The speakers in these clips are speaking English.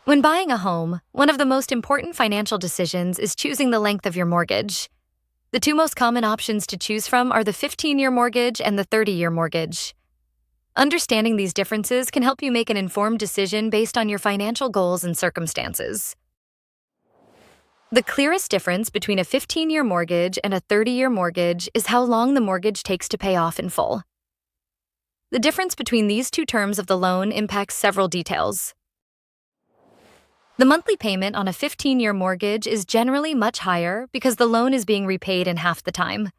When buying a home, one of the most important financial decisions is choosing the length of your mortgage. The two most common options to choose from are the 15-year mortgage and the 30-year mortgage. Understanding these differences can help you make an informed decision based on your financial goals and circumstances. The clearest difference between a 15-year mortgage and a 30-year mortgage is how long the mortgage takes to pay off in full. The difference between these two terms of the loan impacts several details. The monthly payment on a 15-year mortgage is generally much higher because the loan is being repaid in half the time.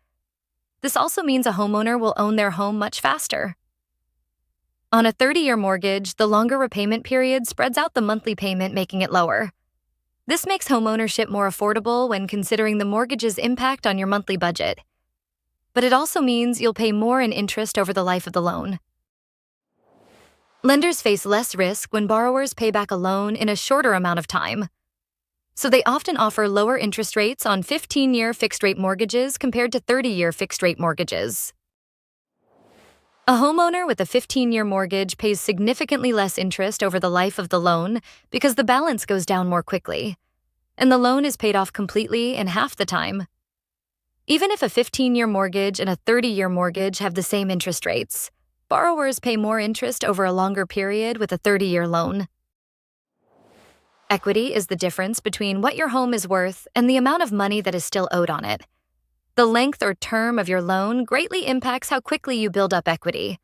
This also means a homeowner will own their home much faster. On a 30-year mortgage, the longer repayment period spreads out the monthly payment, making it lower. This makes homeownership more affordable when considering the mortgage's impact on your monthly budget. But it also means you'll pay more in interest over the life of the loan. Lenders face less risk when borrowers pay back a loan in a shorter amount of time. So they often offer lower interest rates on 15-year fixed-rate mortgages compared to 30-year fixed-rate mortgages. A homeowner with a 15-year mortgage pays significantly less interest over the life of the loan because the balance goes down more quickly, and the loan is paid off completely in half the time. Even if a 15-year mortgage and a 30-year mortgage have the same interest rates, borrowers pay more interest over a longer period with a 30-year loan. Equity is the difference between what your home is worth and the amount of money that is still owed on it. The length or term of your loan greatly impacts how quickly you build up equity.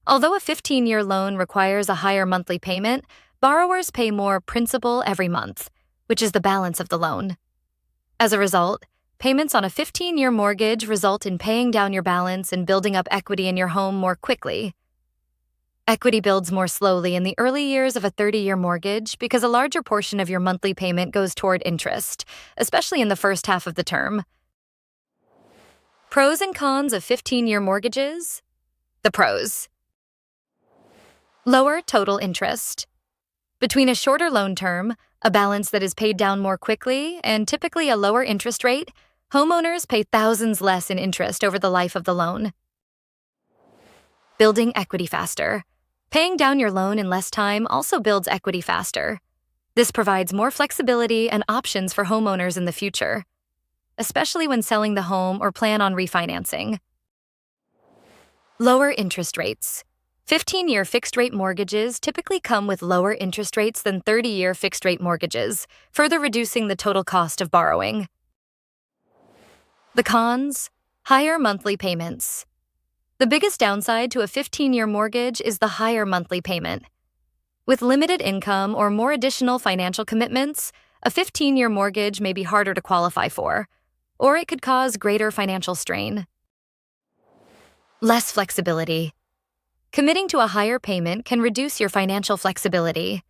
Although a 15-year loan requires a higher monthly payment, borrowers pay more principal every month, which is the balance of the loan. As a result, payments on a 15-year mortgage result in paying down your balance and building up equity in your home more quickly. Equity builds more slowly in the early years of a 30-year mortgage because a larger portion of your monthly payment goes toward interest, especially in the first half of the term. Pros and cons of 15-year mortgages. The pros. Lower total interest. Between a shorter loan term, a balance that is paid down more quickly, and typically a lower interest rate, homeowners pay thousands less in interest over the life of the loan. Building equity faster. Paying down your loan in less time also builds equity faster. This provides more flexibility and options for homeowners in the future, especially when selling the home or plan on refinancing. Lower interest rates. 15-year fixed-rate mortgages typically come with lower interest rates than 30-year fixed-rate mortgages, further reducing the total cost of borrowing. The cons: higher monthly payments. The biggest downside to a 15-year mortgage is the higher monthly payment. With limited income or more additional financial commitments, a 15-year mortgage may be harder to qualify for, or it could cause greater financial strain. Less flexibility. Committing to a higher payment can reduce your financial flexibility.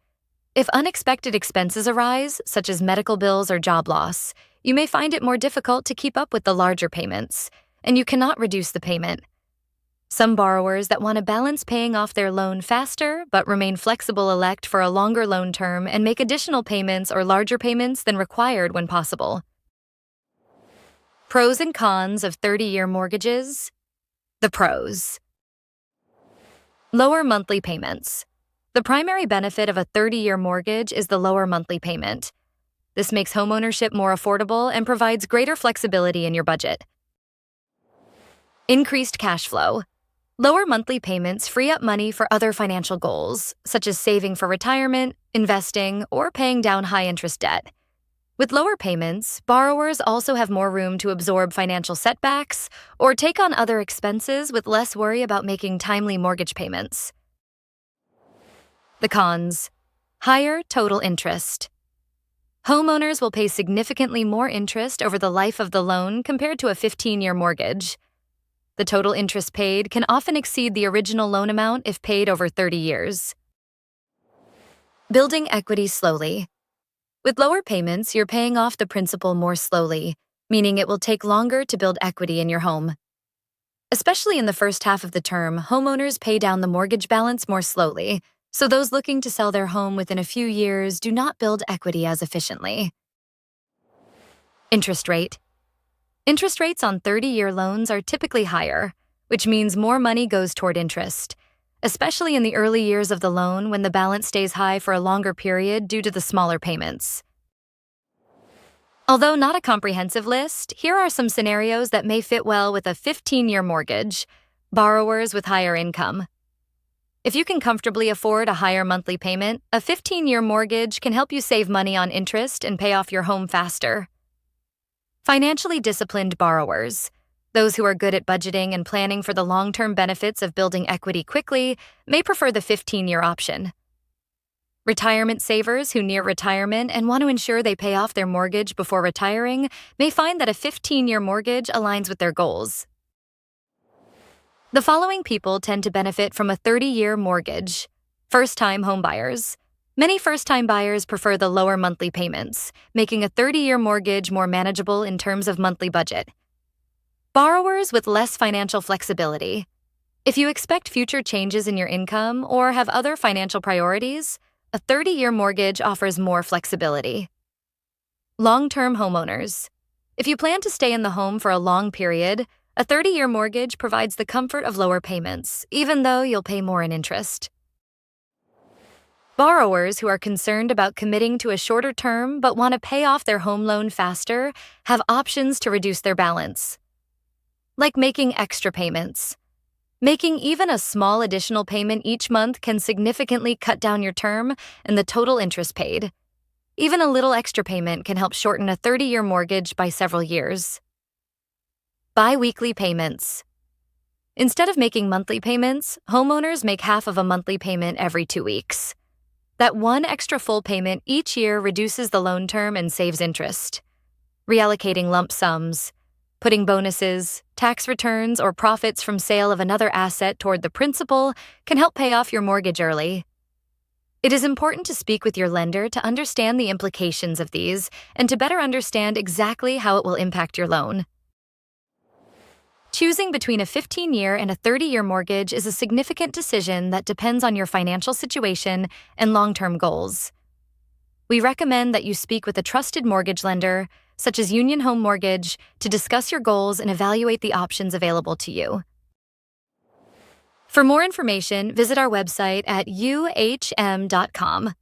If unexpected expenses arise, such as medical bills or job loss, you may find it more difficult to keep up with the larger payments, and you cannot reduce the payment. Some borrowers that want to balance paying off their loan faster but remain flexible elect for a longer loan term and make additional payments or larger payments than required when possible. Pros and cons of 30-year mortgages. The pros. Lower monthly payments. The primary benefit of a 30-year mortgage is the lower monthly payment. This makes homeownership more affordable and provides greater flexibility in your budget. Increased cash flow. Lower monthly payments free up money for other financial goals, such as saving for retirement, investing, or paying down high-interest debt. With lower payments, borrowers also have more room to absorb financial setbacks or take on other expenses with less worry about making timely mortgage payments. The cons: higher total interest. Homeowners will pay significantly more interest over the life of the loan compared to a 15-year mortgage. The total interest paid can often exceed the original loan amount if paid over 30 years. Building equity slowly. With lower payments, you're paying off the principal more slowly, meaning it will take longer to build equity in your home. Especially in the first half of the term, homeowners pay down the mortgage balance more slowly, so those looking to sell their home within a few years do not build equity as efficiently. Interest rate. Interest rates on 30-year loans are typically higher, which means more money goes toward interest, especially in the early years of the loan when the balance stays high for a longer period due to the smaller payments. Although not a comprehensive list, here are some scenarios that may fit well with a 15-year mortgage. Borrowers with higher income. If you can comfortably afford a higher monthly payment, a 15-year mortgage can help you save money on interest and pay off your home faster. Financially disciplined borrowers. Those who are good at budgeting and planning for the long-term benefits of building equity quickly may prefer the 15-year option. Retirement savers who near retirement and want to ensure they pay off their mortgage before retiring may find that a 15-year mortgage aligns with their goals. The following people tend to benefit from a 30-year mortgage. First-time homebuyers. Many first-time buyers prefer the lower monthly payments, making a 30-year mortgage more manageable in terms of monthly budget. Borrowers with less financial flexibility. If you expect future changes in your income or have other financial priorities, a 30-year mortgage offers more flexibility. Long-term homeowners. If you plan to stay in the home for a long period, a 30-year mortgage provides the comfort of lower payments, even though you'll pay more in interest. Borrowers who are concerned about committing to a shorter term but want to pay off their home loan faster have options to reduce their balance. Like making extra payments. Making even a small additional payment each month can significantly cut down your term and the total interest paid. Even a little extra payment can help shorten a 30-year mortgage by several years. Bi-weekly payments. Instead of making monthly payments, homeowners make half of a monthly payment every 2 weeks. That one extra full payment each year reduces the loan term and saves interest. Reallocating lump sums, putting bonuses, tax returns, or profits from sale of another asset toward the principal can help pay off your mortgage early. It is important to speak with your lender to understand the implications of these and to better understand exactly how it will impact your loan. Choosing between a 15-year and a 30-year mortgage is a significant decision that depends on your financial situation and long-term goals. We recommend that you speak with a trusted mortgage lender, such as Union Home Mortgage, to discuss your goals and evaluate the options available to you. For more information, visit our website at uhm.com.